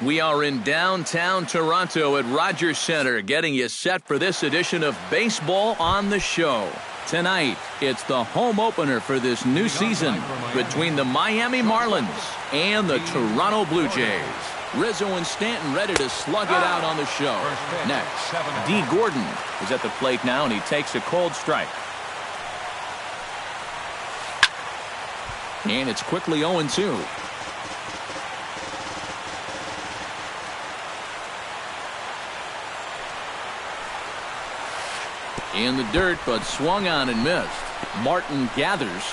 We are in downtown Toronto at Rogers Centre, getting you set for this edition of Baseball on the Show. Tonight, it's the home opener for this new season between the Miami Marlins and the Toronto Blue Jays. Rizzo and Stanton ready to slug it out on the show. Next, D. Gordon is at the plate now, and he takes a cold strike. And it's quickly 0-2. In the dirt, but swung on and missed. Martin gathers.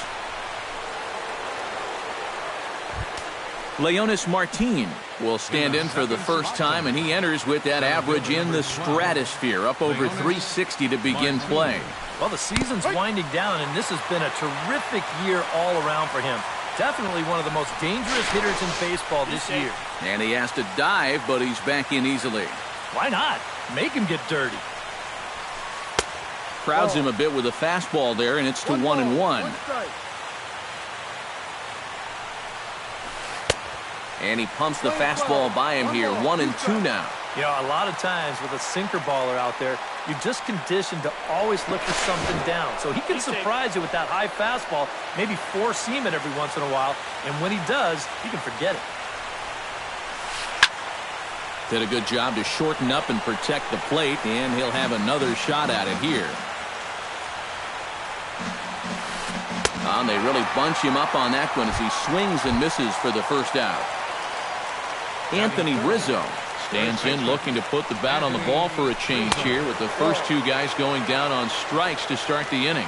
Leonis Martin will stand in for the first time, and he enters with that average in the stratosphere, up over 360 to begin play. Well, the season's winding down, and this has been a terrific year all around for him. Definitely one of the most dangerous hitters in baseball this year. And he has to dive, but he's back in easily. Why not? Make him get dirty. Crowds him a bit with a fastball there, and it's to 1-1. And he pumps the fastball by him here. 1-2 now. You know, a lot of times with a sinker baller out there, you're just conditioned to always look for something down. So he can surprise you with that high fastball, maybe four-seam it every once in a while. And when he does, you can forget it. Did a good job to shorten up and protect the plate, and he'll have another shot at it here. And they really bunch him up on that one as he swings and misses for the first out. Anthony Rizzo stands in, looking to put the bat on the ball for a change here, with the first two guys going down on strikes to start the inning.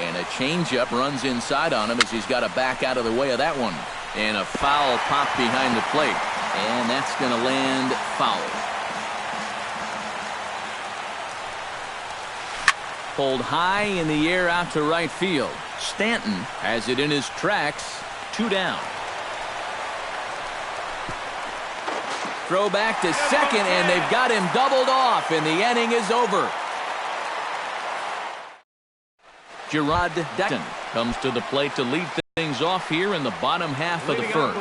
And a changeup runs inside on him as he's got to back out of the way of that one. And a foul pop behind the plate. And that's going to land foul. Pulled high in the air out to right field. Stanton has it in his tracks. 2 down. Throw back to second, and they've got him doubled off, and the inning is over. Gerard Dutton comes to the plate to lead things off here in the bottom half of the first.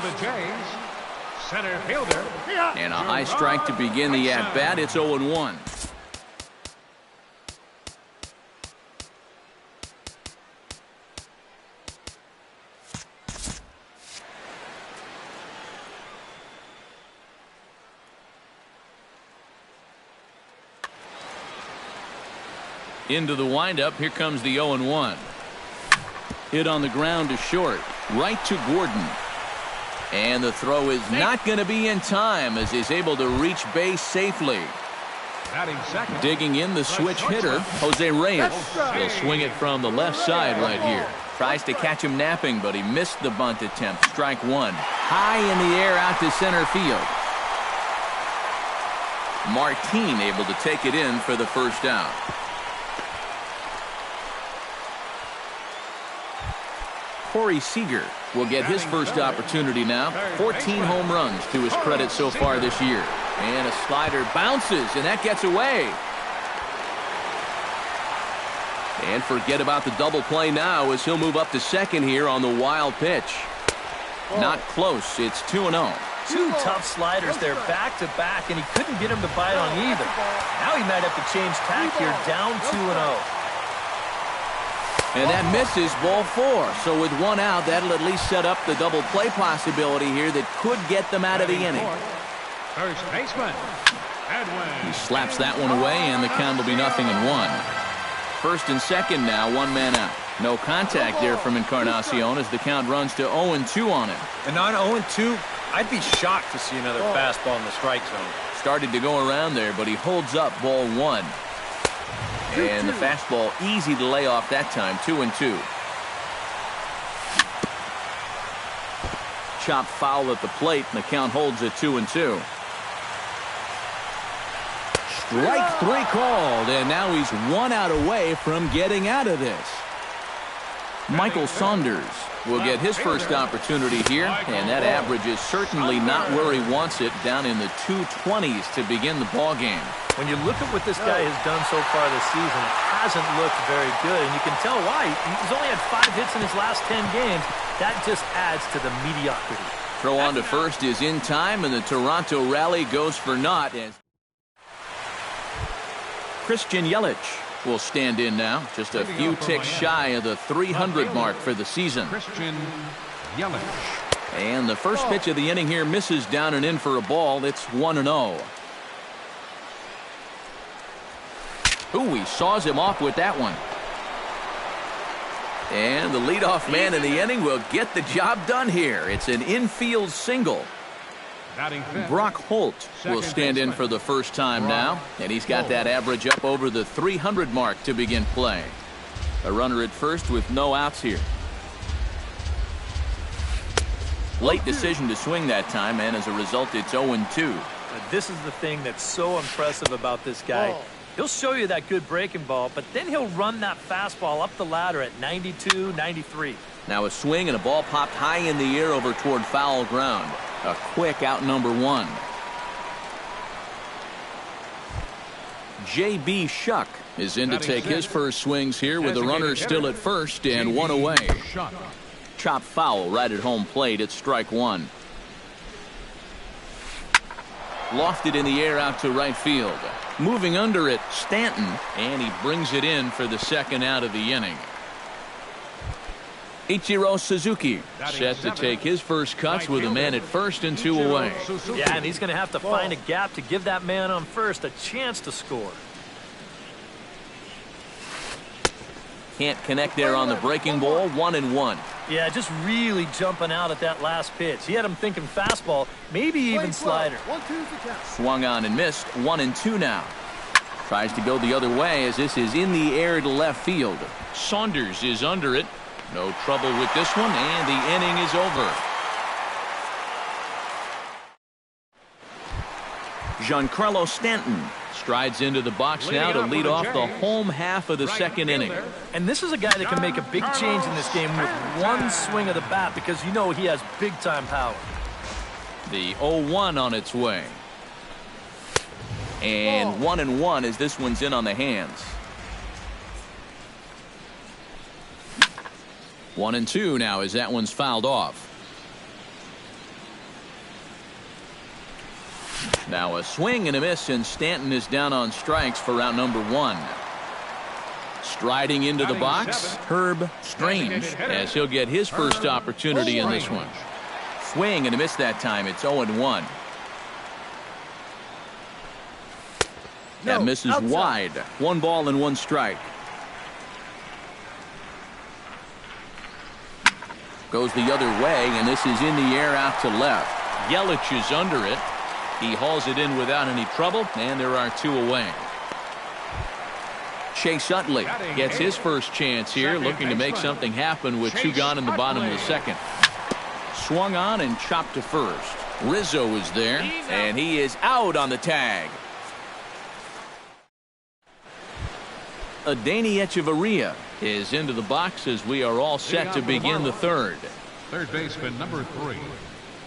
Center fielder. And a high strike to begin the at-bat. It's 0-1. Into the windup. Here comes the 0-1. Hit on the ground to short. Right to Gordon. And the throw is not going to be in time as he's able to reach base safely. Digging in the switch hitter, Jose Reyes. He'll swing it from the left side right here. Tries to catch him napping, but he missed the bunt attempt. Strike one. High in the air out to center field. Martin able to take it in for the first out. Corey Seager will get his first opportunity now. 14 home runs to his credit so far this year. And a slider bounces, and that gets away. And forget about the double play now as he'll move up to second here on the wild pitch. Not close. It's 2-0. Two tough sliders there back to back, and he couldn't get him to bite on either. Now he might have to change tack here, down 2-0. And that misses, ball 4. So with one out, that'll at least set up the double play possibility here that could get them out of the inning. First baseman, he slaps that one away, and the count will be 0-1. First and second now, one man out. No contact there from Encarnacion as the count runs to 0-2 on him. And on 0-2, I'd be shocked to see another fastball in the strike zone. Started to go around there, but he holds up ball 1. And the fastball easy to lay off that time. 2-2. Chop foul at the plate, and the count holds at 2-2. Strike 3 called, and now he's 1 out away from getting out of this. Michael Saunders will get his first opportunity here, and that average is certainly not where he wants it, down in the 220s to begin the ball game. When you look at what this guy has done so far this season, it hasn't looked very good, and you can tell why. He's only had 5 hits in his last 10 games. That just adds to the mediocrity. throw on to first is in time, and the Toronto rally goes for naught. As Christian Yelich will stand in now, just a few ticks shy of the 300 mark for the season. Christian Yelich. And the first pitch of the inning here misses down and in for a ball. It's 1-0. Ooh, he saws him off with that one. And the leadoff man in the inning will get the job done here. It's an infield single. Brock Holt will stand in for the first time now, and he's got that average up over the 300 mark to begin play. A runner at first with no outs here. Late decision to swing that time, and as a result, it's 0-2. This is the thing that's so impressive about this guy. He'll show you that good breaking ball, but then he'll run that fastball up the ladder at 92, 93. Now a swing and a ball popped high in the air over toward foul ground. A quick out number one. J.B. Shuck is in to take his first swings here with the runner still at first and one away. Chopped foul right at home plate. It's strike one. Lofted in the air out to right field. Moving under it, Stanton, and he brings it in for the second out of the inning. Ichiro Suzuki set to take his first cuts with a man at first and two away. Yeah, and he's going to have to find a gap to give that man on first a chance to score. Can't connect there on the breaking ball. 1-1. Yeah, just really jumping out at that last pitch. He had him thinking fastball, maybe even slider. Swung on and missed. 1-2 now. Tries to go the other way as this is in the air to left field. Saunders is under it. No trouble with this one, and the inning is over. Giancarlo Stanton strides into the box now to lead off the home half of the second inning. And this is a guy that can make a big change in this game with one swing of the bat, because you know he has big-time power. The 0-1 on its way. And 1-1 as this one's in on the hands. 1-2 now as that one's fouled off. Now a swing and a miss, and Stanton is down on strikes for round number one. Striding into the box, Herb Strange, as he'll get his first opportunity in this one. Swing and a miss that time. It's 0-1. That misses wide. 1 ball and 1 strike. Goes the other way, and this is in the air out to left. Yelich is under it. He hauls it in without any trouble, and there are 2 away. Chase Utley gets his first chance here, looking to make something happen with 2 gone in the bottom of the second. Swung on and chopped to first. Rizzo is there, and he is out on the tag. Adeiny Echeverria is into the box as we are all set to begin the third. Third baseman number 3,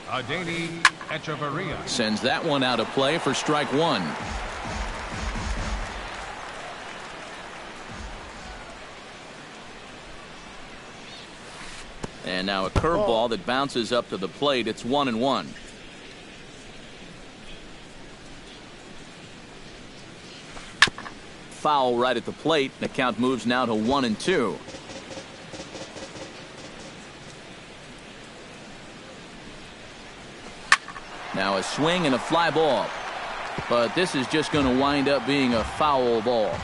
Adeiny Echeverria. Sends that one out of play for strike one. And now a curveball that bounces up to the plate. It's 1-1. Foul right at the plate. The count moves now to 1-2. Now a swing and a fly ball. But this is just going to wind up being a foul ball.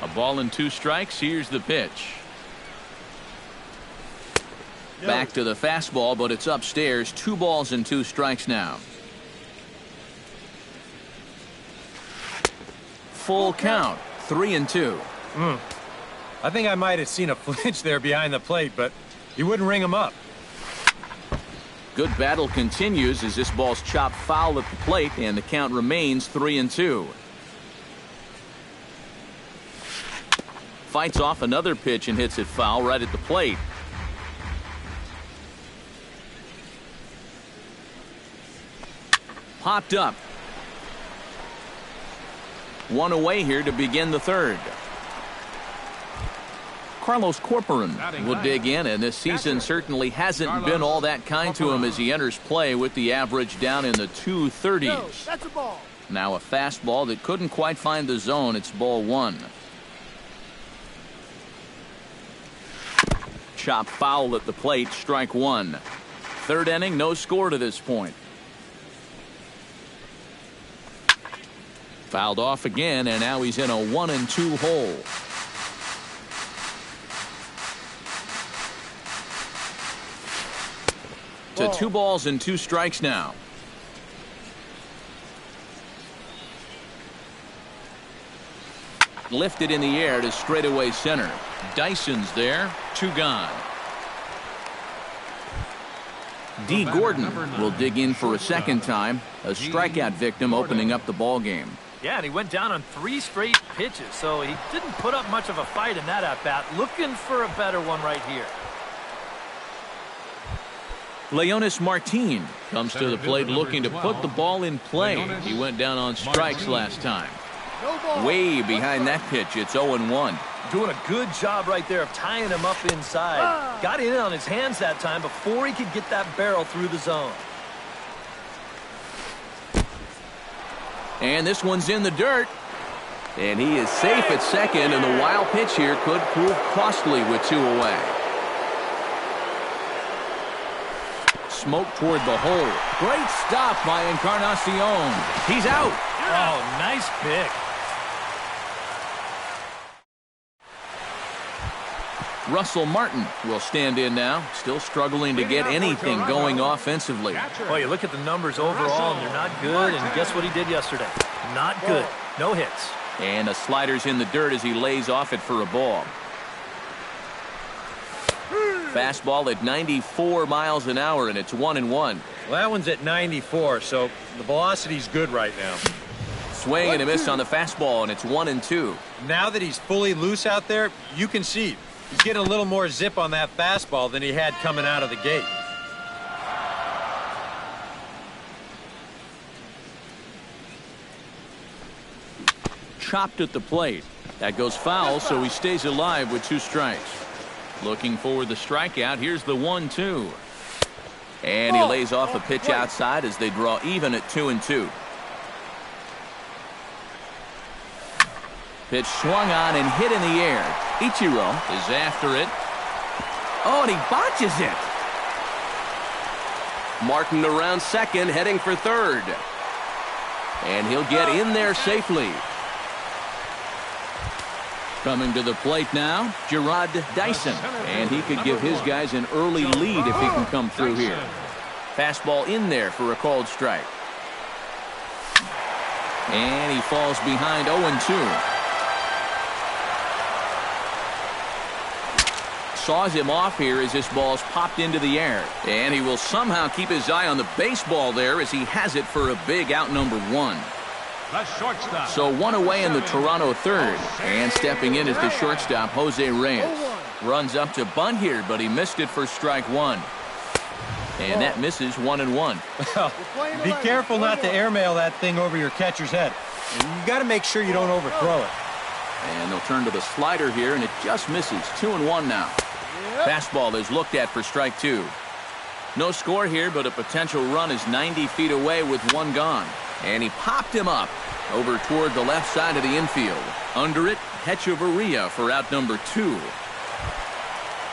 A ball and 2 strikes. Here's the pitch. Back to the fastball, but it's upstairs. 2 balls and 2 strikes now. Full count. 3-2. I think I might have seen a flinch there behind the plate, but you wouldn't ring him up. Good battle continues as this ball's chopped foul at the plate, and the count remains 3-2. Fights off another pitch and hits it foul right at the plate. Popped up. 1 away here to begin the third. Carlos Corcoran will dig in, and this season certainly hasn't been all that kind to him as he enters play with the average down in the 230s. That's a ball. Now a fastball that couldn't quite find the zone. It's ball one. Chop foul at the plate, strike one. Third inning, no score to this point. Fouled off again, and now he's in a 1-2 hole. To 2 balls and 2 strikes now. Lifted in the air to straightaway center. Dyson's there, 2 gone. D. Gordon will dig in for a second time. A strikeout victim opening up the ball game. Yeah, and he went down on 3 straight pitches, so he didn't put up much of a fight in that at-bat. Looking for a better one right here. Leonis Martin comes to the plate looking to put the ball in play. He went down on strikes last time. Way behind that pitch, it's 0-1. Doing a good job right there of tying him up inside. Got in on his hands that time before he could get that barrel through the zone. And this one's in the dirt. And he is safe at second, and the wild pitch here could prove costly with 2 away. Smoke toward the hole. Great stop by Encarnacion. He's out. Oh, nice pick. Russell Martin will stand in now, still struggling to get anything going offensively. Well, you look at the numbers overall, and they're not good, and guess what he did yesterday? Not good. No hits. And the slider's in the dirt as he lays off it for a ball. Fastball at 94 miles an hour, and it's 1-1. Well, that one's at 94, so the velocity's good right now. Swing and a miss on the fastball, and it's 1-2. Now that he's fully loose out there, you can see he's getting a little more zip on that fastball than he had coming out of the gate. Chopped at the plate. That goes foul, so he stays alive with 2 strikes. Looking for the strikeout. Here's the 1-2. And he lays off a pitch outside as they draw even at 2-2. Pitch swung on and hit in the air. Ichiro is after it. Oh, and he botches it. Martin around second, heading for third. And he'll get in there safely. Coming to the plate now, Gerard Dyson. And he could give his guys an early lead if he can come through here. Fastball in there for a called strike. And he falls behind 0-2. Saws him off here as this ball's popped into the air. And he will somehow keep his eye on the baseball there as he has it for a big out number 1. So 1 away in the Toronto third. And stepping in is the shortstop, Jose Reyes. Runs up to bunt here, but he missed it for strike 1. And that misses 1-1. Be careful not to airmail that thing over your catcher's head. And you got to make sure you don't overthrow it. And they'll turn to the slider here, and it just misses. 2-1 now. Fastball is looked at for strike 2. No score here, but a potential run is 90 feet away with 1 gone. And he popped him up over toward the left side of the infield. Under it, Hechavarria for out number 2.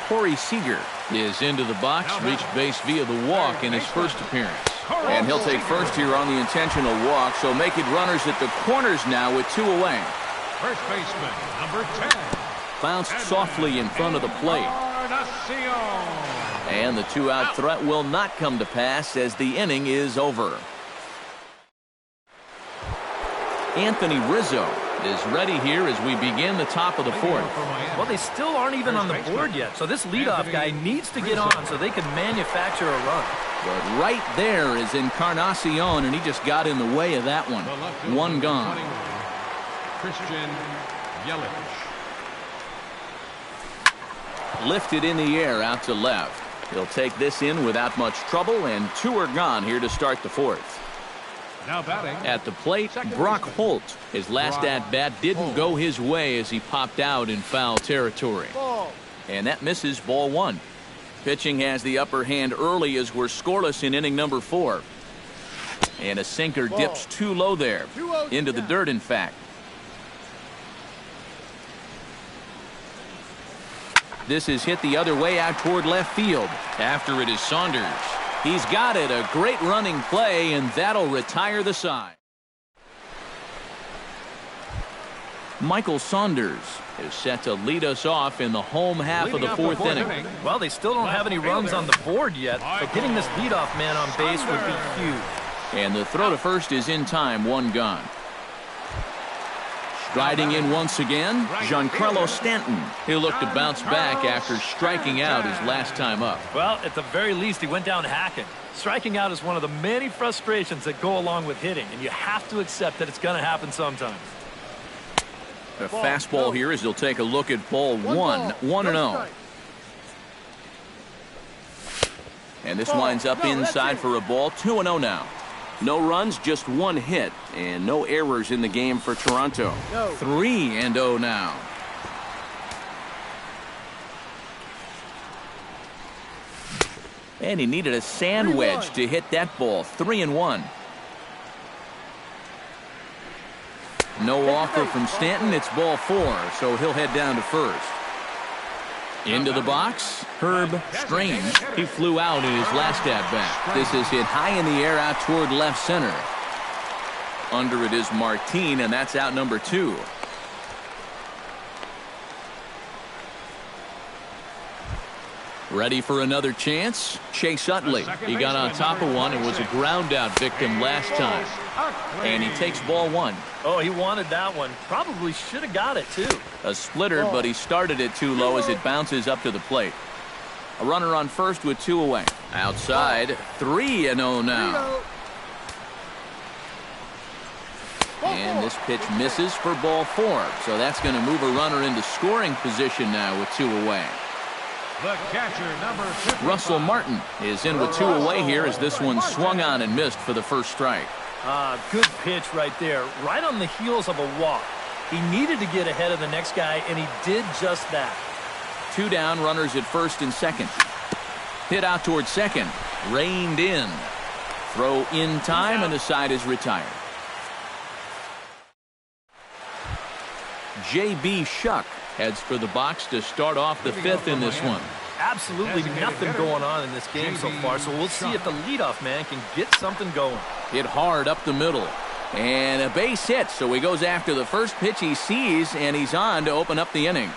Corey Seager is into the box, reached base via the walk in his first appearance. And he'll take first here on the intentional walk, so making runners at the corners now with 2 away. First baseman, number 10. Bounced softly in front of the plate. And the 2-out threat will not come to pass as the inning is over. Anthony Rizzo is ready here as we begin the top of the 4th. Well, they still aren't even on the board yet, so this leadoff guy needs to get on so they can manufacture a run. But right there is Encarnacion, and he just got in the way of that one. 1 gone. Christian Yelich. Lifted in the air out to left. He'll take this in without much trouble, and 2 are gone here to start the 4th. Now batting at the plate, Brock Holt. His last at-bat didn't go his way as he popped out in foul territory. And that misses ball 1. Pitching has the upper hand early as we're scoreless in inning number 4. And a sinker dips too low there. Into the dirt, in fact. This is hit the other way out toward left field. After it is Saunders. He's got it. A great running play, and that'll retire the side. Michael Saunders is set to lead us off in the home half of the fourth inning. Well, they still don't have any runs on the board yet, so getting this leadoff man on base would be huge. And the throw to first is in time, 1 gone. Striding in once again, Giancarlo Stanton. He'll look to bounce back after striking out his last time up. Well, at the very least, he went down hacking. Striking out is one of the many frustrations that go along with hitting, and you have to accept that it's going to happen sometimes. A fastball here as he'll take a look at ball 1, 1-0. And this winds up inside for a ball, 2-0 now. No runs, just 1 hit, and no errors in the game for Toronto. 3-0 now. And he needed a sand wedge to hit that ball, 3-1. No offer from Stanton. It's ball 4, so he'll head down to first. Into the box, Herb Strange. He flew out in his last at-bat. This is hit high in the air out toward left center. Under it is Martin, and that's out number 2. Ready for another chance? Chase Utley. He got on top of one and was a ground out victim last time. And he takes ball 1. Oh, he wanted that one. Probably should have got it, too. A splitter, but he started it too low as it bounces up to the plate. A runner on first with 2 away. Outside, 3-0 now. And this pitch misses for ball 4. So that's going to move a runner into scoring position now with 2 away. The catcher, number 55. Russell Martin is in with 2 away here as this one swung on and missed for the first strike. Good pitch right there, right on the heels of a walk. He needed to get ahead of the next guy, and he did just that. 2 down, runners at first and second. Hit out toward second, reined in. Throw in time, and the side is retired. J.B. Shuck heads for the box to start off the 5th in this one. Absolutely nothing going on in this game so far, so we'll see if the leadoff man can get something going. Hit hard up the middle. And a base hit, so he goes after the first pitch he sees, and he's on to open up the inning.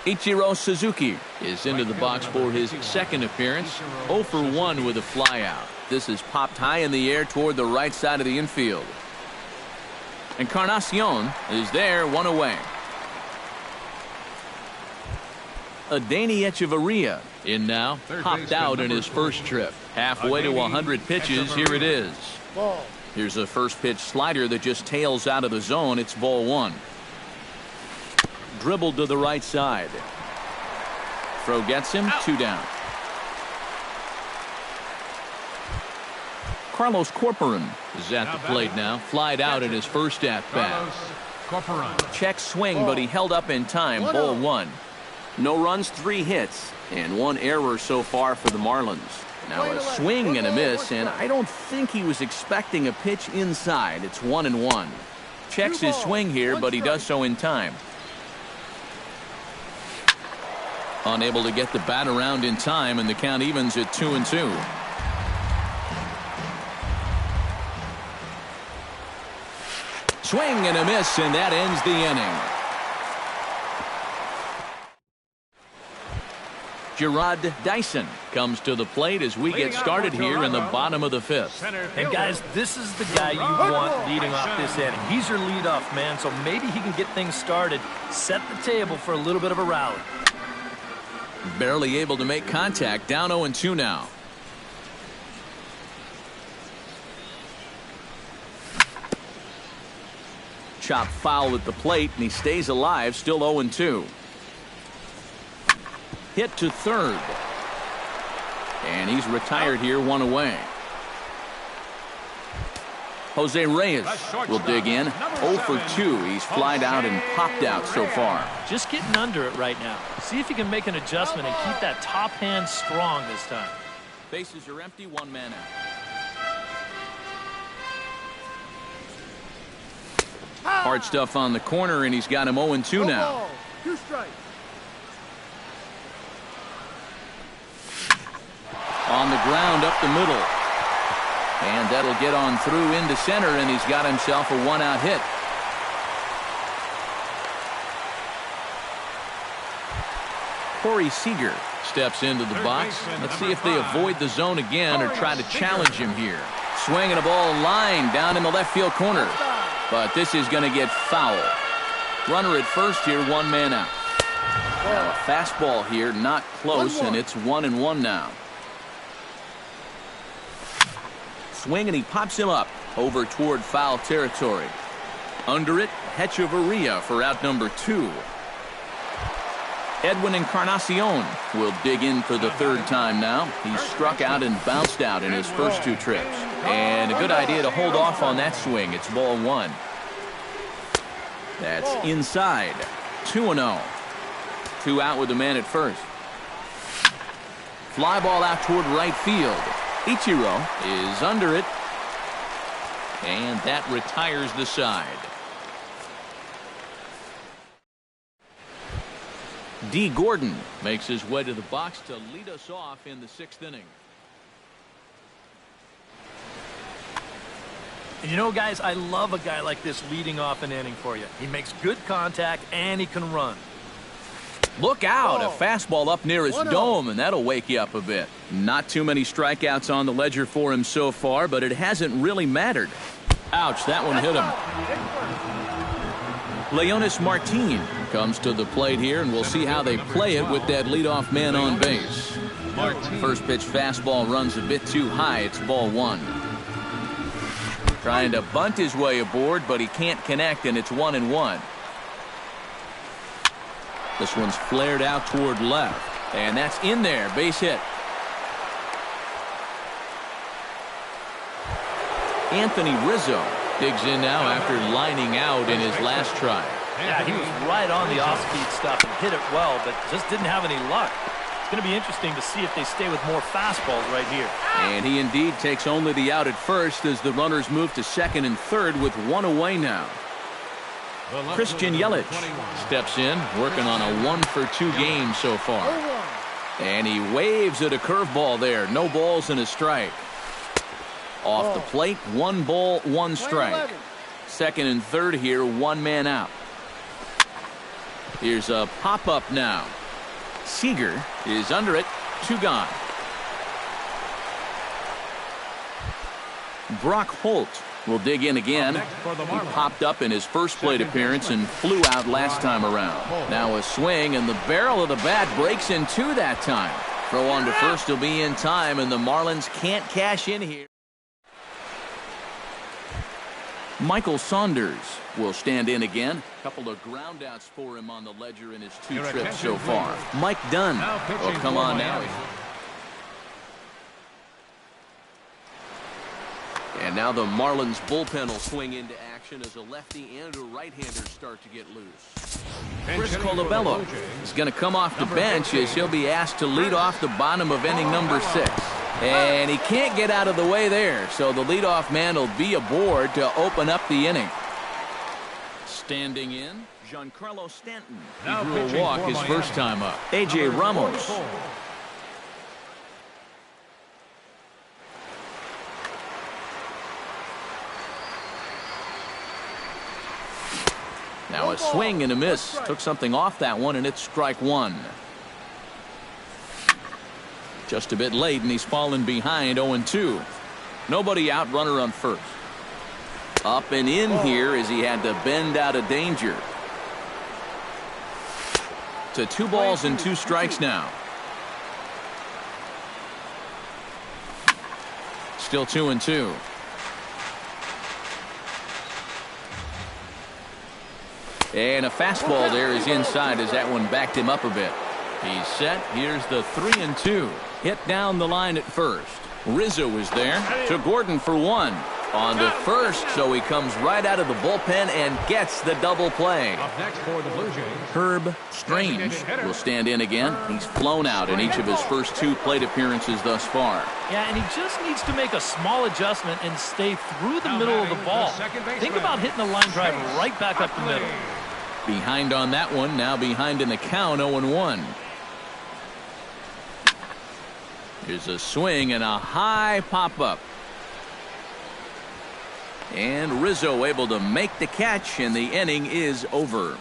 Ichiro Suzuki is into the box for his second appearance. 0 for 1 with a flyout. This is popped high in the air toward the right side of the infield. Encarnacion is there, 1 away. Adeiny Echeverria in now, popped out in his first trip. Halfway to 100 pitches, here it is. Here's a first pitch slider that just tails out of the zone. It's ball 1. Dribbled to the right side. Throw gets him, 2 down. Carlos Corporan is at the plate now. Flied out in his first at-bat. Check swing, but he held up in time. Ball 1. No runs, 3 hits, and 1 error so far for the Marlins. Now a swing and a miss, and I don't think he was expecting a pitch inside. It's 1-1. Checks his swing here, but he does so in time. Unable to get the bat around in time, and the count evens at 2-2. Swing and a miss, and that ends the inning. Gerard Dyson comes to the plate as we get started here in the bottom of the 5th. And guys, this is the guy you want leading off this inning. He's your leadoff man, so maybe he can get things started, set the table for a little bit of a rally. Barely able to make contact, down 0-2 now. Chop foul at the plate, and he stays alive, still 0-2. Hit to third. And he's retired here, 1 away. Jose Reyes will dig in. 0 for 2. He's flied out and popped out so far. Just getting under it right now. See if you can make an adjustment and keep that top hand strong this time. Bases are empty, 1 man out. Hard stuff on the corner, and he's got him 0-2 now. 2 strikes. On the ground up the middle. And that'll get on through into center, and he's got himself a 1-out hit. Corey Seager steps into the box. Let's see if they avoid the zone again or try to challenge him here. Swinging a ball line down in the left field corner. But this is going to get foul. Runner at first here, 1 man out. Now a fastball here, not close, and it's 1-1 now. Swing, and he pops him up over toward foul territory. Under it, Hechavarria for out number 2. Edwin Encarnacion will dig in for the 3rd time now. He's struck out and bounced out in his first 2 trips. And a good idea to hold off on that swing. It's ball 1. That's inside. 2-0. 2 out with the man at first. Fly ball out toward right field. Ichiro is under it. And that retires the side. D. Gordon makes his way to the box to lead us off in the 6th inning. And you know, guys, I love a guy like this leading off an inning for you. He makes good contact, and he can run. Look out, a fastball up near his dome, and that'll wake you up a bit. Not too many strikeouts on the ledger for him so far, but it hasn't really mattered. Ouch, that one hit him. Leonis Martin comes to the plate here, and we'll see how they play it with that leadoff man on base. First pitch fastball runs a bit too high. It's ball 1. Trying to bunt his way aboard, but he can't connect, and it's 1-1. This one's flared out toward left, and that's in there. Base hit. Anthony Rizzo digs in now after lining out in his last try. Yeah, he was right on the off-speed stuff and hit it well, but just didn't have any luck. It's going to be interesting to see if they stay with more fastballs right here. And he indeed takes only the out at first as the runners move to 2nd and 3rd with 1 away now. Christian Yelich steps in, working on a 1 for 2 game so far. And he waves at a curveball there. No balls and a strike. Off the plate, 1 ball, 1 strike. 2nd and 3rd here, 1 man out. Here's a pop-up now. Seager is under it. 2 gone. Brock Holt will dig in again. He popped up in his first plate appearance and flew out last time around. Now a swing, and the barrel of the bat breaks in 2 that time. Throw on to first will be in time, and the Marlins can't cash in here. Michael Saunders will stand in again. A couple of groundouts for him on the ledger in his 2 trips so far. Mike Dunn will come on now. And now the Marlins bullpen will swing into action as a lefty and a right-hander start to get loose. Chris Colabello is going to come off the bench as he'll be asked to lead off the bottom of inning number 6. And he can't get out of the way there, so the leadoff man will be aboard to open up the inning. Standing in, Giancarlo Stanton. He drew a walk his first time up. A.J. Ramos. Now a swing and a miss. Took something off that one, and it's strike 1. Just a bit late, and he's fallen behind 0-2. Nobody out, runner on first. Up and in here as he had to bend out of danger. To 2 balls and 2 strikes now. Still 2-2. And a fastball there is inside as that one backed him up a bit. He's set. Here's the 3-2. Hit down the line at first. Rizzo is there to Gordon for 1. On to first, so he comes right out of the bullpen and gets the double play. Up next for the Blue Jays. Herb Strange will stand in again. He's flown out in each of his first 2 plate appearances thus far. Yeah, and he just needs to make a small adjustment and stay through the middle of the ball. Think about hitting the line drive right back up the middle. Behind on that one, now behind in the count, 0-1. Here's a swing and a high pop-up. And Rizzo able to make the catch, and the inning is over.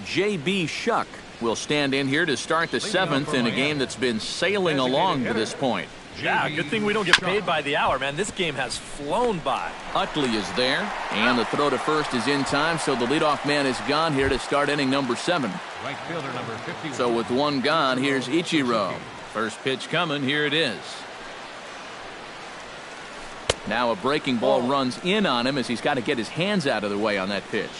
J.B. Shuck will stand in here to start the 7th in a game that's been sailing along to this point. Yeah, good thing we don't get paid by the hour, man. This game has flown by. Utley is there, and the throw to first is in time, so the leadoff man is gone here to start inning number 7. Right fielder number 51. So with one gone, here's Ichiro. First pitch coming, here it is. Now a breaking ball runs in on him as he's got to get his hands out of the way on that pitch.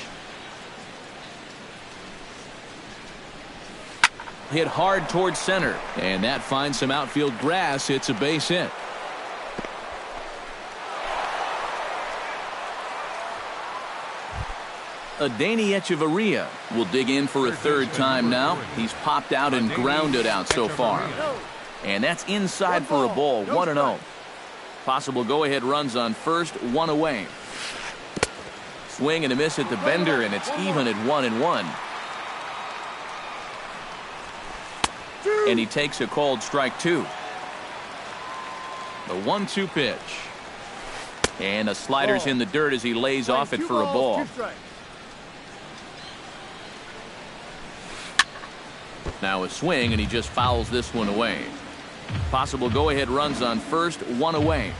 Hit hard towards center, and that finds some outfield grass. It's a base hit. Adeiny Echeverria will dig in for a 3rd time now. He's popped out and grounded out so far. And that's inside for a ball, 1-0. Possible go-ahead runs on first, 1 away. Swing and a miss at the bender, and it's even at 1-1. And he takes a called strike 2. The 1-2 pitch. And a slider's in the dirt as he lays off it for a ball. Now a swing, and he just fouls this one away. Possible go-ahead runs on first, 1 away.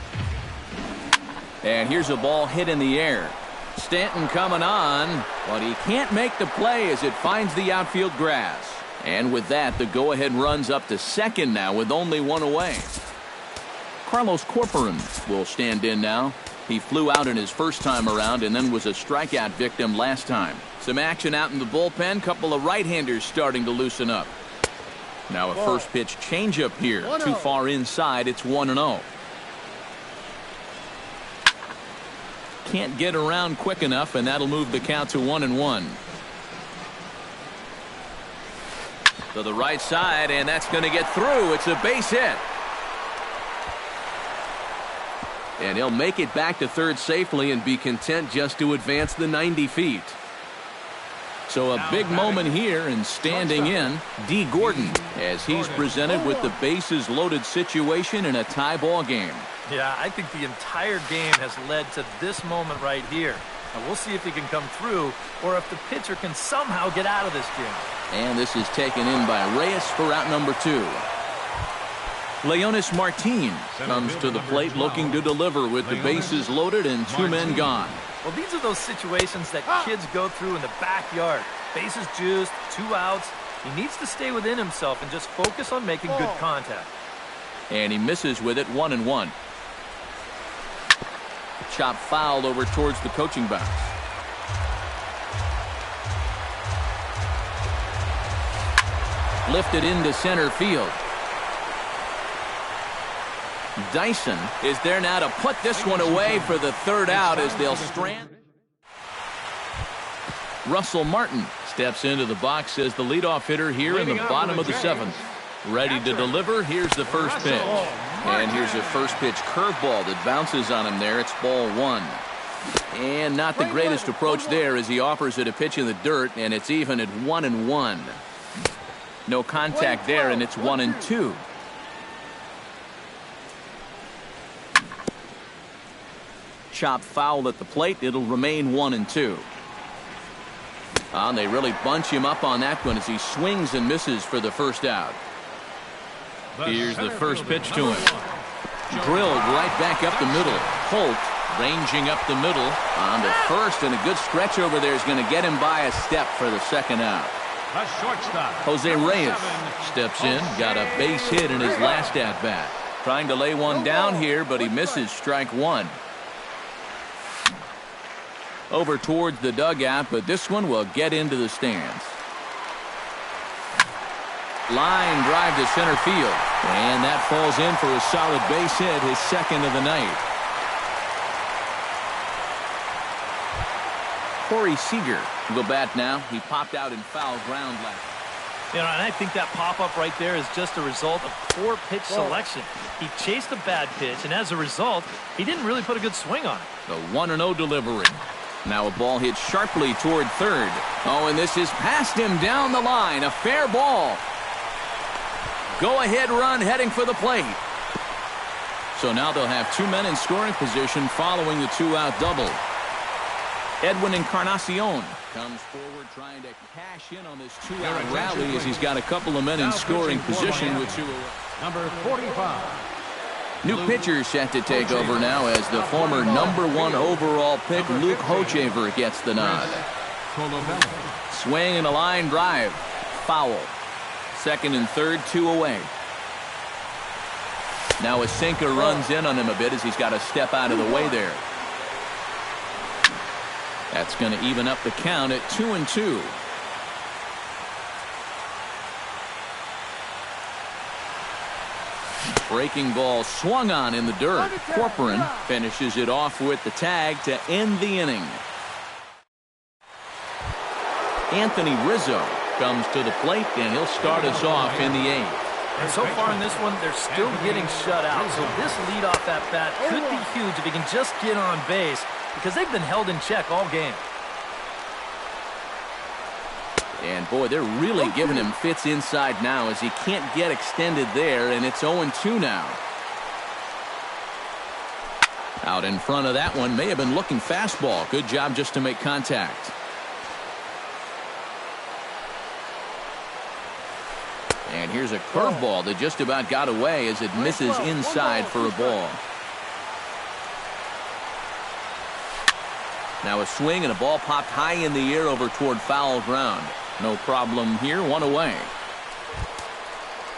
And here's a ball hit in the air. Stanton coming on, but he can't make the play as it finds the outfield grass. And with that, the go-ahead runs up to second now with only 1 away. Carlos Corcoran will stand in now. He flew out in his first time around and then was a strikeout victim last time. Some action out in the bullpen. Couple of right-handers starting to loosen up. Now a first pitch changeup here. Too far inside. It's 1-0. Can't get around quick enough, and that'll move the count to 1-1. To the right side, and that's going to get through. It's a base hit. And he'll make it back to third safely and be content just to advance the 90 feet. So a big moment here, and standing in, D. Gordon, as he's presented with the bases loaded situation in a tie ball game. Yeah, I think the entire game has led to this moment right here. And we'll see if he can come through or if the pitcher can somehow get out of this game. And this is taken in by Reyes for out number 2. Leonis Martin comes to the plate looking to deliver with the bases loaded and 2 men gone. Well, these are those situations that kids go through in the backyard. Bases juiced, 2 outs. He needs to stay within himself and just focus on making good contact. And he misses with it, 1-1. Chop foul over towards the coaching box. Lifted into center field. Dyson is there now to put this one away for the 3rd out as they'll strand. Russell Martin steps into the box as the leadoff hitter here in the bottom of the 7th. Ready to deliver. Here's the first pitch. And here's a first pitch curveball that bounces on him there. It's ball 1. And not the greatest approach there as he offers it a pitch in the dirt, and it's even at 1-1. No contact there, and it's 1-2. Chop foul at the plate. It'll remain 1-2. They really bunch him up on that one as he swings and misses for the first out. Here's the first pitch to him. Drilled right back up the middle. Holt ranging up the middle on to first, and a good stretch over there is going to get him by a step for the 2nd out. A shortstop. Jose Reyes steps in, got a base hit in his last at-bat. Trying to lay one down here, but he misses strike 1. Over towards the dugout, but this one will get into the stands. Line drive to center field. And that falls in for a solid base hit, his second of the night. Corey Seager will go bat now. He popped out in foul ground last. You know, and I think that pop-up right there is just a result of poor pitch selection. He chased a bad pitch, and as a result, he didn't really put a good swing on it. The 1-0 delivery. Now a ball hit sharply toward third. Oh, and this is past him down the line. A fair ball. Go-ahead run heading for the plate. So now they'll have two men in scoring position following the two-out double. Edwin Encarnacion comes forward trying to cash in on this two-out rally as he's got a couple of men in scoring position with two away. Number 45. New pitcher set to take over now as the former #1 overall pick Luke Hochevar gets the nod. Swing and a line drive. Foul. Second and third, two away. Now a sinker runs in on him a bit as he's got to step out of the way there. That's going to even up the count at 2-2. Breaking ball swung on in the dirt. Corcoran finishes it off with the tag to end the inning. Anthony Rizzo comes to the plate, and he'll start us off in the eighth. And so far in this one, they're still getting shut out. So this leadoff at bat could be huge if he can just get on base, because they've been held in check all game. And boy, they're really giving him fits inside now as he can't get extended there, and it's 0-2 now. Out in front of that one, may have been looking fastball. Good job just to make contact. And here's a curveball that just about got away as it misses inside for a ball. Now a swing and a ball popped high in the air over toward foul ground. No problem here, one away.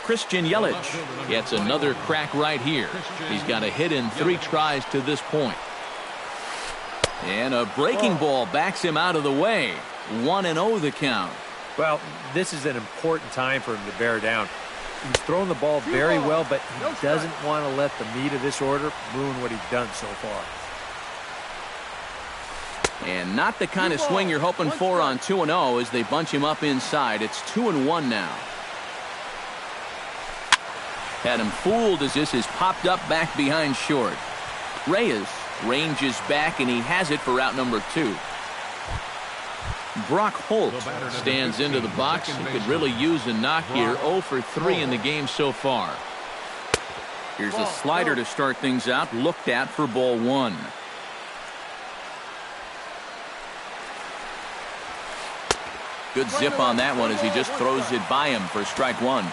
Christian Yelich gets another crack right here. He's got a hit in 3 tries to this point. And a breaking ball backs him out of the way. 1-0 the count. Well, this is an important time for him to bear down. He's thrown the ball very well, but he doesn't want to let the meat of this order ruin what he's done so far. And not the kind of swing you're hoping for on 2-0 as they bunch him up inside. It's 2-1 now. Had him fooled as this is popped up back behind short. Reyes ranges back, and he has it for out number 2. Brock Holt stands into the box. He could really use a knock here. 0 for 3 in the game so far. Here's a slider to start things out. Looked at for ball 1. Good zip on that one as he just throws it by him for strike 1.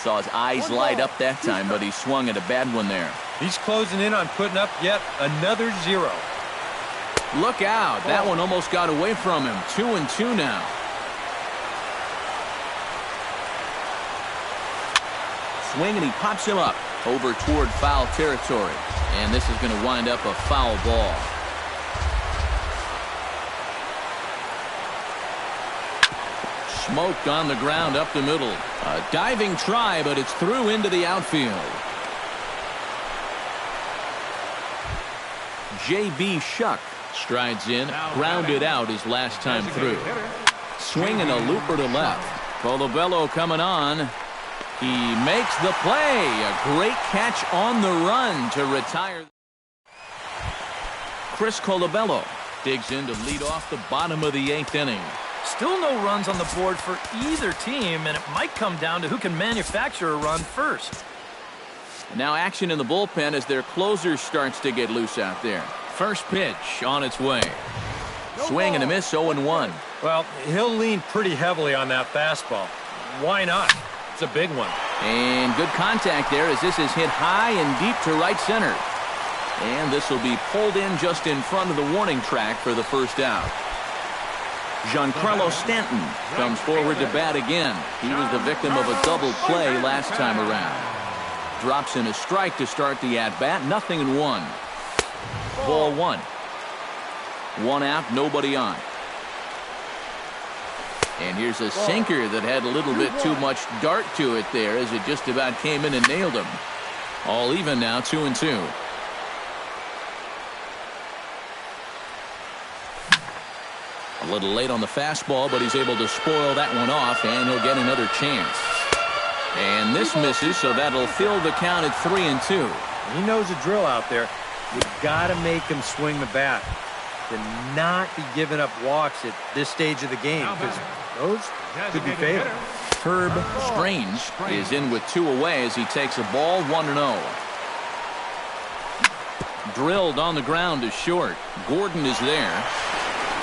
Saw his eyes light up that time, but he swung at a bad one there. He's closing in on putting up yet another 0. Look out. That one almost got away from him. 2-2 now. Swing, and he pops him up over toward foul territory. And this is going to wind up a foul ball. Smoked on the ground up the middle. A diving try, but it's through into the outfield. J.B. Shuck strides in, grounded out his last time through. Swinging a looper to left. Colabello coming on. He makes the play. A great catch on the run to retire. Chris Colabello digs in to lead off the bottom of the 8th inning. Still no runs on the board for either team, and it might come down to who can manufacture a run first. Now action in the bullpen as their closer starts to get loose out there. First pitch on its way. Swing and a miss, 0-1. Well, he'll lean pretty heavily on that fastball. Why not? It's a big one. And good contact there as this is hit high and deep to right center. And this will be pulled in just in front of the warning track for the first out. Giancarlo Stanton comes forward to bat again. He was the victim of a double play last time around. Drops in a strike to start the at-bat. 0-1. Ball 1. 1 out, nobody on. And here's a sinker that had a little bit too much dart to it there as it just about came in and nailed him. All even now, 2-2. A little late on the fastball, but he's able to spoil that one off, and he'll get another chance. And this misses, so that'll fill the count at 3-2. He knows the drill out there. You've got to make him swing the bat. To not be giving up walks at this stage of the game, because those could be fatal. Herb Strange is in with 2 away as he takes a ball 1-0. Drilled on the ground to short. Gordon is there.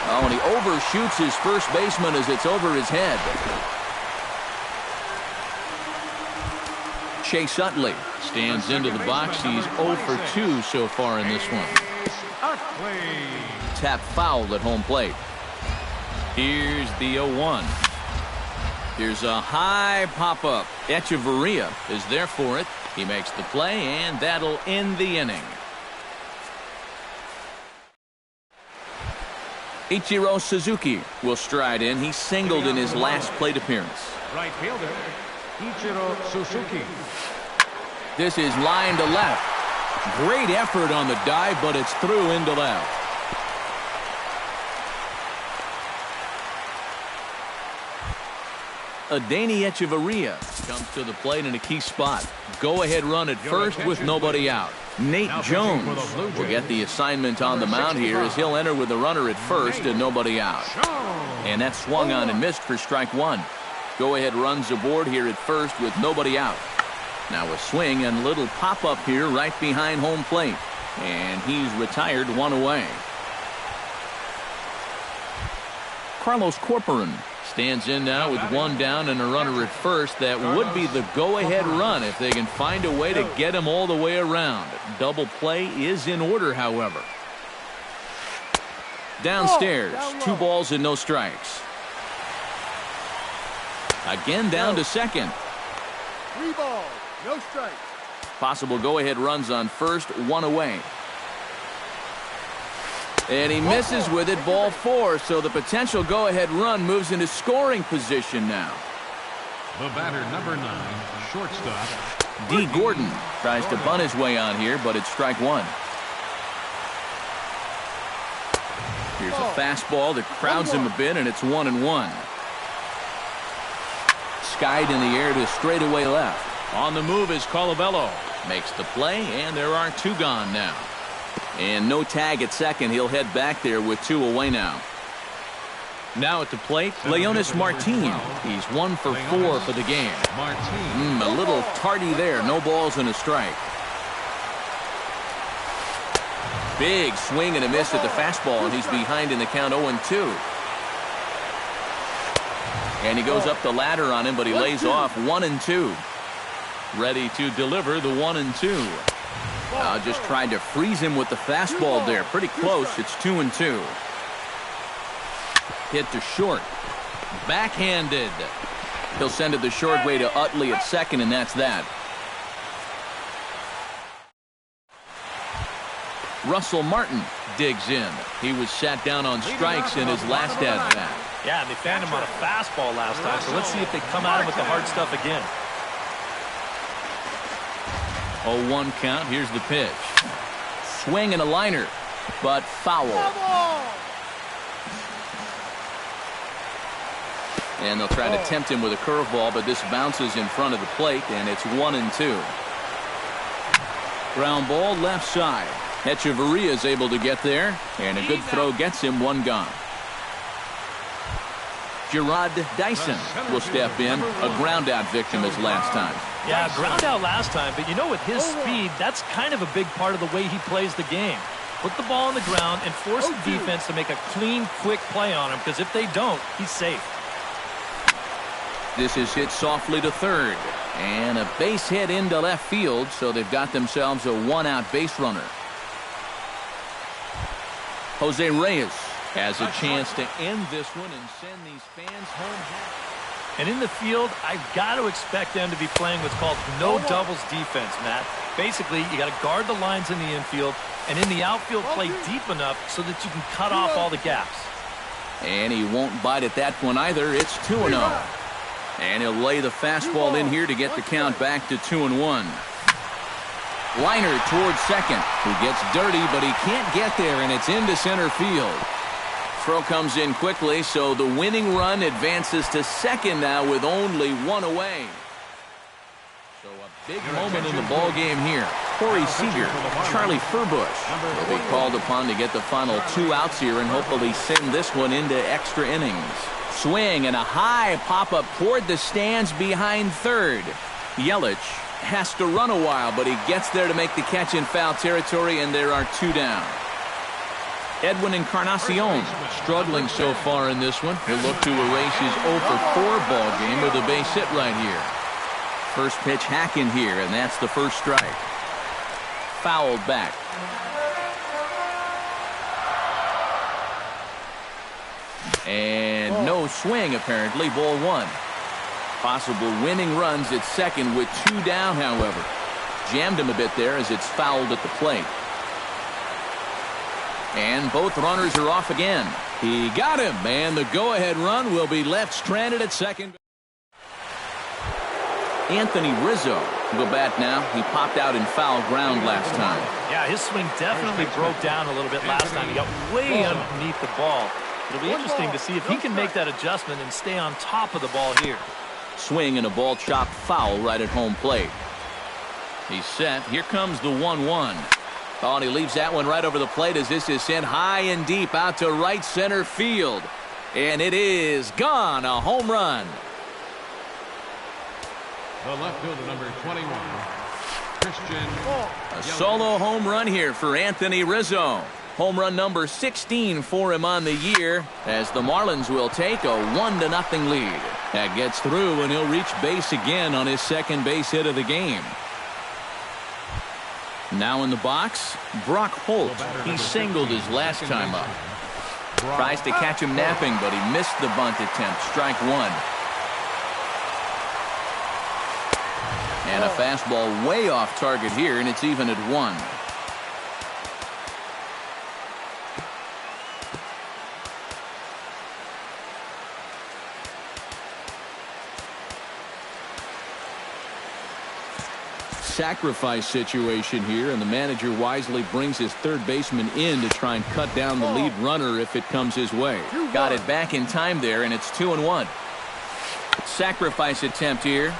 Oh, and he overshoots his first baseman as it's over his head. Chase Utley stands into the box. He's 0 for 2 so far in this one. Tap foul at home plate. Here's the 0-1. Here's a high pop-up. Echeverria is there for it. He makes the play, and that'll end the inning. Ichiro Suzuki will stride in. He singled in his last plate appearance. Right fielder, Ichiro Suzuki. This is line to left. Great effort on the dive, but it's through into left. Adeiny Echeverria comes to the plate in a key spot. Go-ahead run at first with nobody out. Nate Jones will get the assignment on the mound here as he'll enter with a runner at first and nobody out. And that swung on and missed for strike 1. Go-ahead runs aboard here at first with nobody out. Now a swing and a little pop-up here right behind home plate. And he's retired 1 away. Carlos Corporan stands in now with 1 down and a runner at first. That would be the go-ahead run if they can find a way to get him all the way around. Double play is in order, however. Downstairs, 2 balls and no strikes. Again down to second. 3 balls, no strikes. Possible go-ahead runs on first, 1 away. And he misses with it, ball 4, so the potential go-ahead run moves into scoring position now. The batter, number 9, shortstop. D. Gordon tries to bunt his way on here, but it's strike 1. Here's a fastball that crowds him a bit, and it's 1-1. Skied in the air to straightaway left. On the move is Colabello. Makes the play, and there are 2 gone now. And no tag at second. He'll head back there with 2 away now. Now at the plate, Leonis Martin. He's 1 for 4 for the game. A little tardy there. No balls and a strike. Big swing and a miss at the fastball, and he's behind in the count 0-2. And he goes up the ladder on him, but he lays off 1-2. Ready to deliver the 1-2. Just trying to freeze him with the fastball there. Pretty close. It's 2-2. Hit to short. Backhanded. He'll send it the short way to Utley at second, and that's that. Russell Martin digs in. He was sat down on strikes in his last at-bat. Yeah, they found him on a fastball last time, so let's see if they come at him with the hard stuff again. 0-1 count. Here's the pitch. Swing and a liner, but foul. And they'll try to tempt him with a curveball, but this bounces in front of the plate, and it's 1-2. Ground ball left side. Echeverria is able to get there, and a good throw gets him 1 gone. Gerard Dyson will step in. A ground-out victim as last time. Yeah, ground out last time, but you know, with his speed, that's kind of a big part of the way he plays the game. Put the ball on the ground and force the defense to make a clean, quick play on him, because if they don't, he's safe. This is hit softly to third. And a base hit into left field, so they've got themselves a 1-out base runner. Jose Reyes has a chance to end this one and send these fans home happy. And in the field, I've got to expect them to be playing what's called no doubles defense, Matt. Basically, you got to guard the lines in the infield, and in the outfield, play deep enough so that you can cut off all the gaps. And he won't bite at that one either. It's 2-0. And he'll lay the fastball in here to get the count back to 2-1. Liner towards second. He gets dirty, but he can't get there, and it's into center field. Throw comes in quickly, so the winning run advances to second now with only one away. So a big moment in the ball game here. Corey Seager, Charlie Furbush will be called upon to get the final 2 outs here and hopefully send this one into extra innings. Swing and a high pop-up toward the stands behind third. Yelich has to run a while, but he gets there to make the catch in foul territory, and there are 2 down. Edwin Encarnacion struggling so far in this one. He'll look to erase his 0-for-4 ball game with a base hit right here. First pitch hack in here, and that's the first strike. Fouled back. And no swing, apparently. Ball 1. Possible winning runs at second with 2 down, however. Jammed him a bit there as it's fouled at the plate. And both runners are off again. He got him, and the go-ahead run will be left stranded at second. Anthony Rizzo will bat now. He popped out in foul ground last time. Yeah, his swing definitely broke down a little bit last time. He got way underneath the ball. It'll be interesting to see if he can make that adjustment and stay on top of the ball here. Swing and a ball chopped foul right at home plate. He's set. Here comes the 1-1. Oh, and he leaves that one right over the plate as this is sent high and deep out to right center field. And it is gone. A home run. The left fielder, number 21, Christian. A solo home run here for Anthony Rizzo. Home run number 16 for him on the year as the Marlins will take a 1-0 lead. That gets through, and he'll reach base again on his second base hit of the game. Now in the box, Brock Holt. He singled his last time up. Tries to catch him napping, but he missed the bunt attempt. Strike 1. And a fastball way off target here, and it's even at 1. Sacrifice situation here, and the manager wisely brings his third baseman in to try and cut down the lead runner if it comes his way. Got it back in time there, and it's 2-1. Sacrifice attempt here.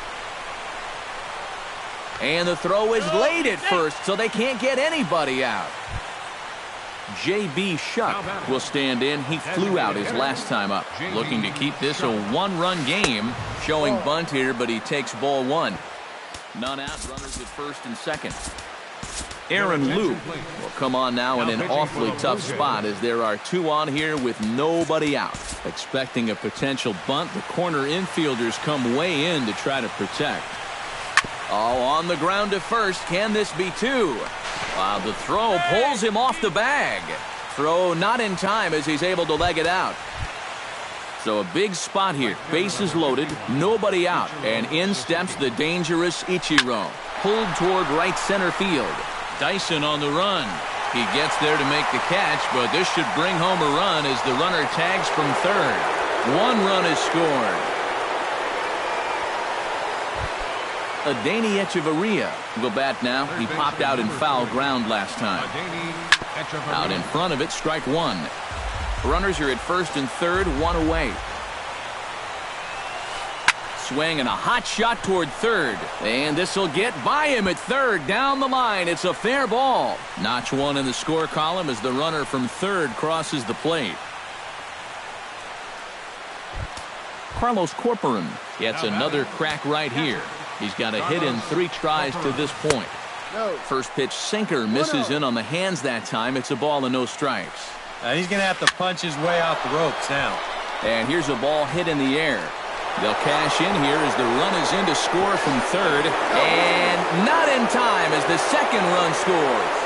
And the throw is late at first, so they can't get anybody out. J.B. Shuck will stand in. He flew out his last time up. Looking to keep this a 1-run game. Showing bunt here, but he takes ball 1. None out, runners at first and second. Aaron Loop will come on now in an awfully tough spot as there are 2 on here with nobody out. Expecting a potential bunt, the corner infielders come way in to try to protect. Oh, on the ground to first. Can this be 2? Wow, the throw pulls him off the bag. Throw not in time as he's able to leg it out. So a big spot here. Bases loaded, nobody out, and in steps the dangerous Ichiro. Pulled toward right center field. Dyson on the run. He gets there to make the catch, but this should bring home a run as the runner tags from third. 1 run is scored. Adeiny Echeverria will bat now. He popped out in foul ground last time. Out in front of it, strike 1. Runners are at first and third, 1 away. Swing and a hot shot toward third. And this will get by him at third. Down the line. It's a fair ball. Notch 1 in the score column as the runner from third crosses the plate. Carlos Corporan gets another crack right here. He's got a hit in 3 tries to this point. First pitch sinker misses in on the hands that time. It's a ball and no strikes. He's going to have to punch his way off the ropes now. And here's a ball hit in the air. They'll cash in here as the run is in to score from third. And not in time as the second run scores.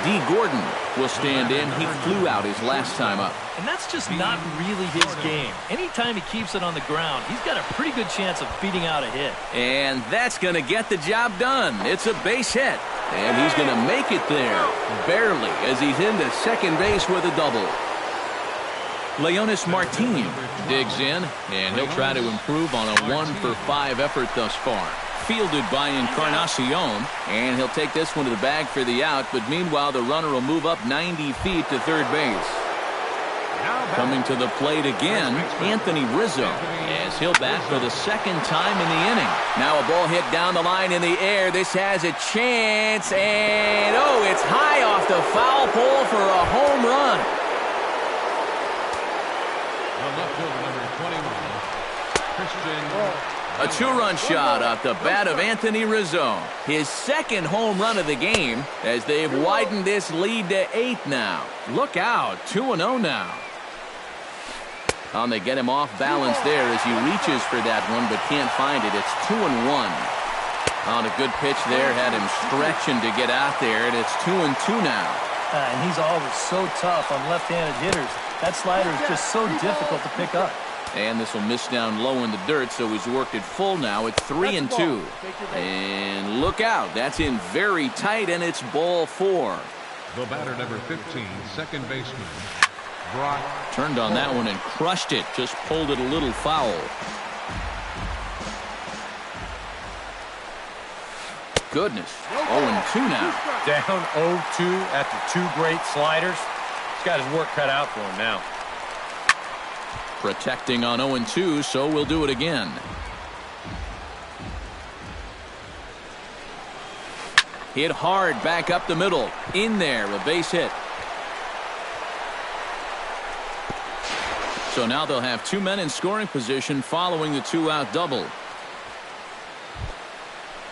D. Gordon will stand in. He flew out his last time up. And that's just not really his game. Anytime he keeps it on the ground, he's got a pretty good chance of beating out a hit. And that's going to get the job done. It's a base hit. And he's going to make it there. Barely, as he's into second base with a double. Leonis Martin digs in, and he'll try to improve on a 1-for-5 effort thus far. Fielded by Encarnacion, and he'll take this one to the bag for the out, but meanwhile the runner will move up 90 feet to third base. Coming to the plate again, Anthony Rizzo, as he'll bat for the second time in the inning. Now a ball hit down the line in the air. This has a chance, and oh, it's high off the foul pole for a home run. Left fielder number 21, Christian. A two-run shot off the bat of Anthony Rizzo. His second home run of the game as they've widened this lead to 8 now. Look out, 2-0 now. They get him off balance there as he reaches for that one but can't find it. It's 2-1. A good pitch there had him stretching to get out there, and it's 2-2 now. And he's always so tough on left-handed hitters. That slider is just so difficult to pick up. And this will miss down low in the dirt, so he's worked it full now. It's 3-2. And look out. That's in very tight, and it's ball 4. The batter number 15, second baseman, Brock. Turned on that one and crushed it. Just pulled it a little foul. Goodness. 0-2 now. Down 0-2 after 2 great sliders. He's got his work cut out for him now. Protecting on 0-2, so we'll do it again. Hit hard back up the middle. In there, a base hit. So now they'll have 2 men in scoring position following the 2-out double.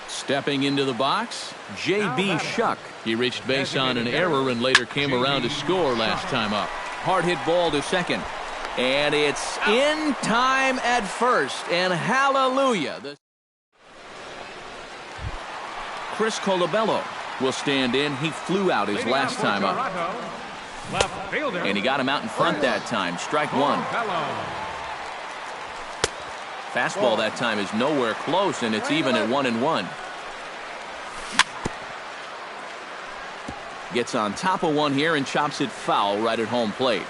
Stepping into the box, J.B. Shuck. He reached base on an error and later came around to score last time up. Hard hit ball to second. And it's in time at first. And hallelujah. Chris Colabello will stand in. He flew out his last time up. And he got him out in front that time. Strike 1. Fastball that time is nowhere close, and it's even at 1-1. Gets on top of one here and chops it foul right at home plate.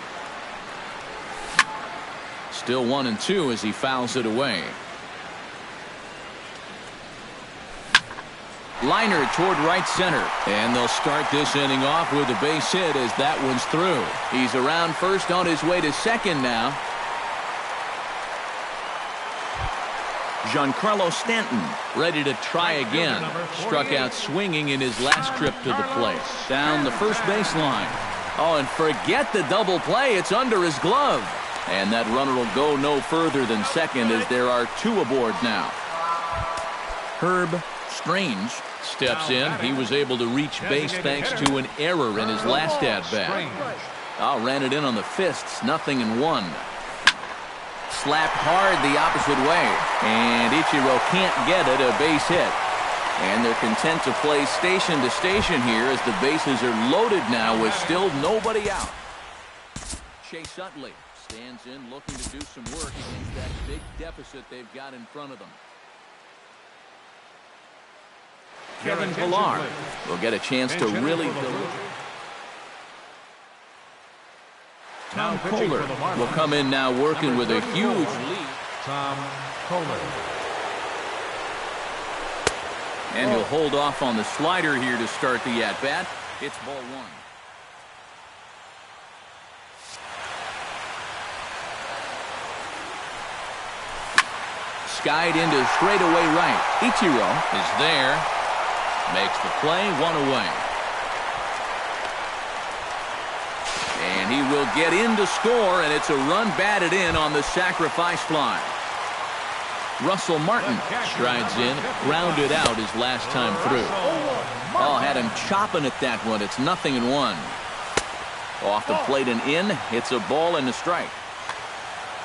Still 1-2 as he fouls it away. Liner toward right center, and they'll start this inning off with a base hit as that one's through. He's around first on his way to second now. Giancarlo Stanton ready to try again. Struck out swinging in his last trip to the plate. Down the first baseline. Oh, and forget the double play. It's under his glove. And that runner will go no further than second as there are 2 aboard now. Herb Strange steps in. He was able to reach base thanks to an error in his last at-bat. Ran it in on the fists. 0-1. Slapped hard the opposite way. And Ichiro can't get it. A base hit. And they're content to play station to station here as the bases are loaded now with still nobody out. Chase Utley stands in looking to do some work against that big deficit they've got in front of them. Kevin Pillar will get a chance to really deliver. Tom Kohler will come in now working with a huge lead. Tom Kohler. And he'll hold off on the slider here to start the at-bat. It's ball 1. Skied into straightaway right. Ichiro is there. Makes the play, 1 away. And he will get in to score, and it's a run batted in on the sacrifice fly. Russell Martin strides in, grounded out his last time through. Had him chopping at that one. It's 0-1. Off the plate and in. It's a ball and a strike.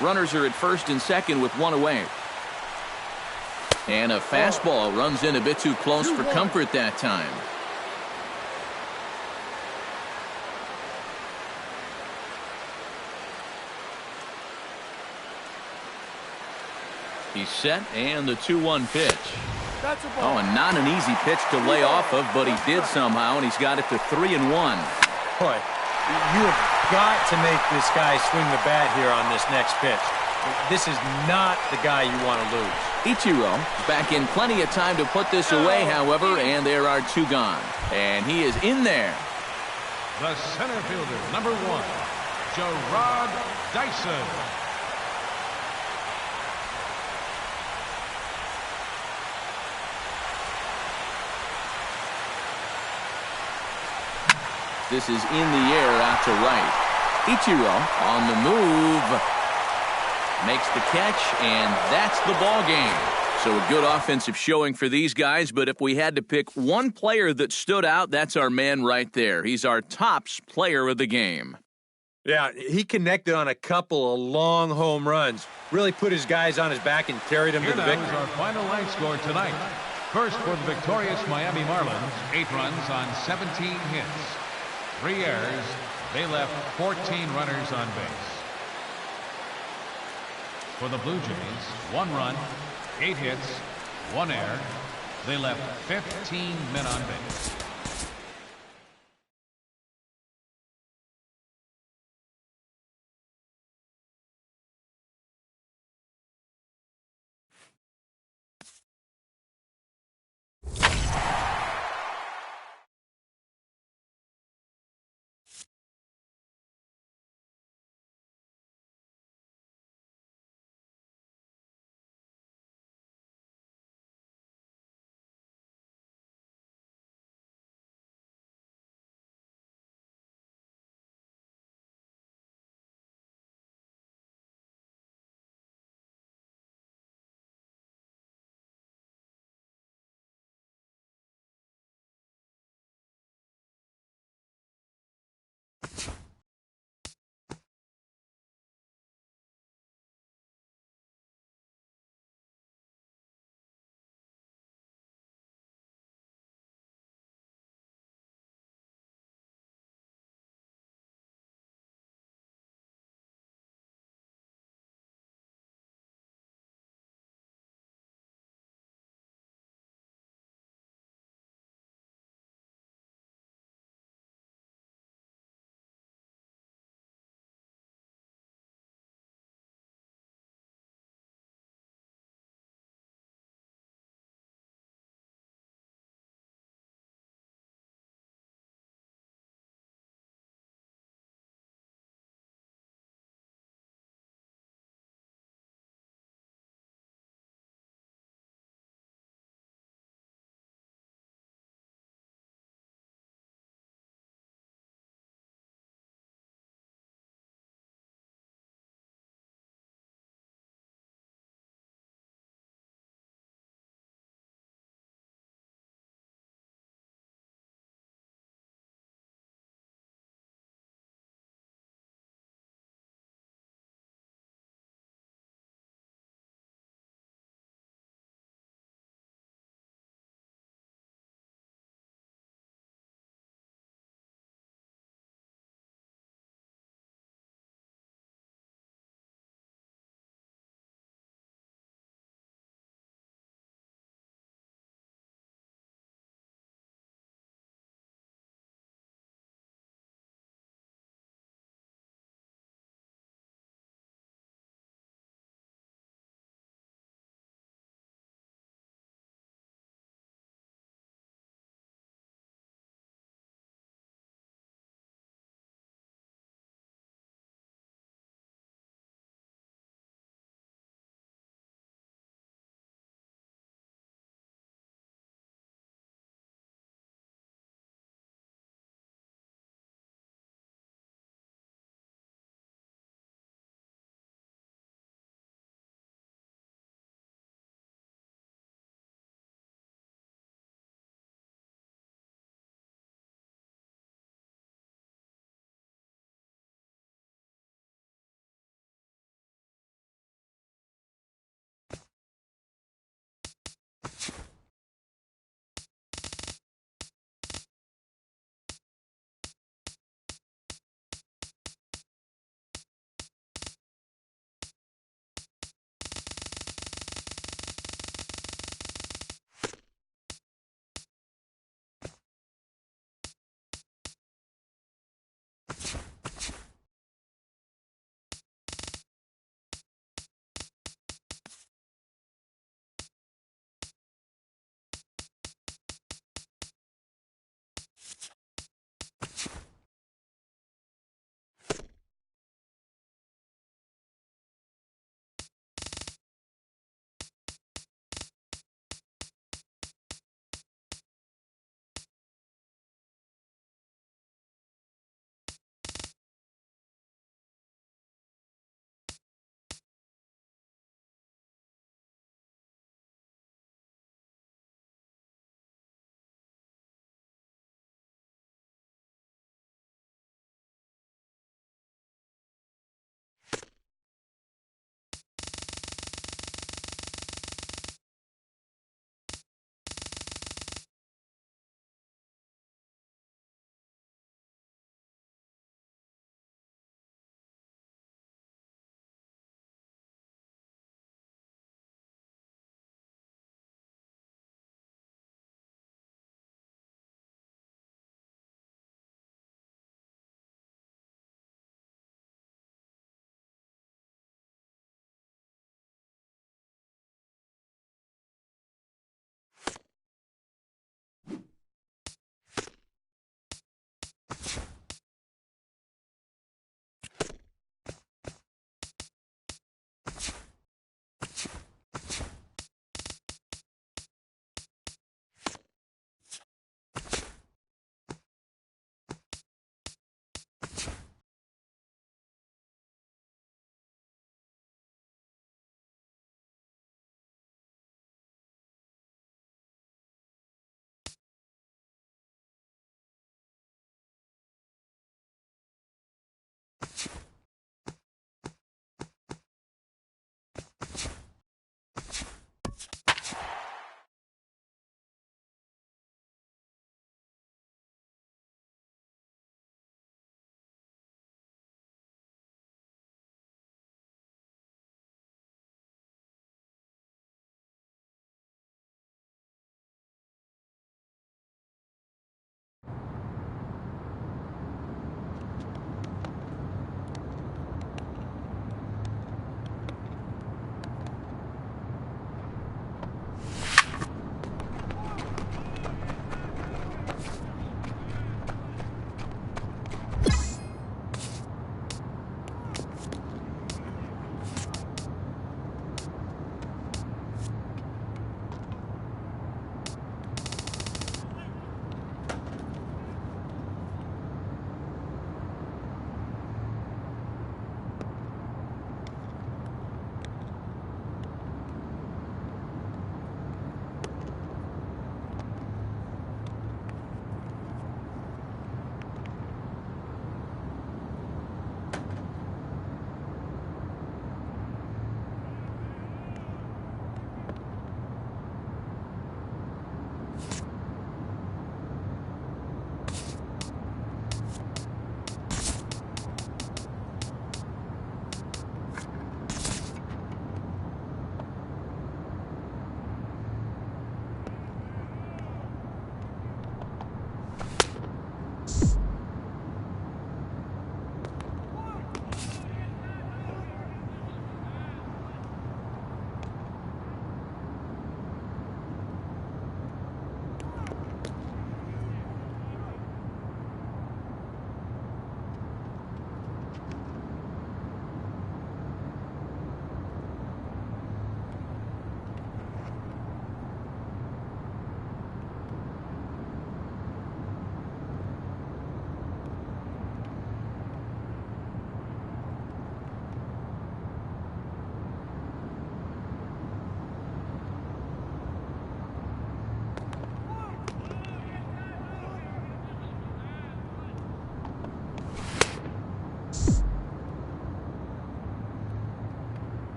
Runners are at first and second with 1 away. And a fastball runs in a bit too close for comfort that time. He's set, and the 2-1 pitch. And not an easy pitch to lay off of, but he did somehow, and he's got it to 3-1. Boy, You have got to make this guy swing the bat here on this next pitch. This is not the guy you want to lose. Ichiro back in plenty of time to put this away, however, and there are 2 gone. And he is in there. The center fielder, number 1, Gerard Dyson. This is in the air out to right. Ichiro on the move. Makes the catch, and that's the ball game. So a good offensive showing for these guys, but if we had to pick one player that stood out, that's our man right there. He's our tops player of the game. Yeah, he connected on a couple of long home runs. Really put his guys on his back and carried them to the victory. Here now is our final line score tonight. First for the victorious Miami Marlins, 8 runs on 17 hits. 3 errors. They left 14 runners on base. For the Blue Jays, 1 run, 8 hits, 1 error. They left 15 men on base.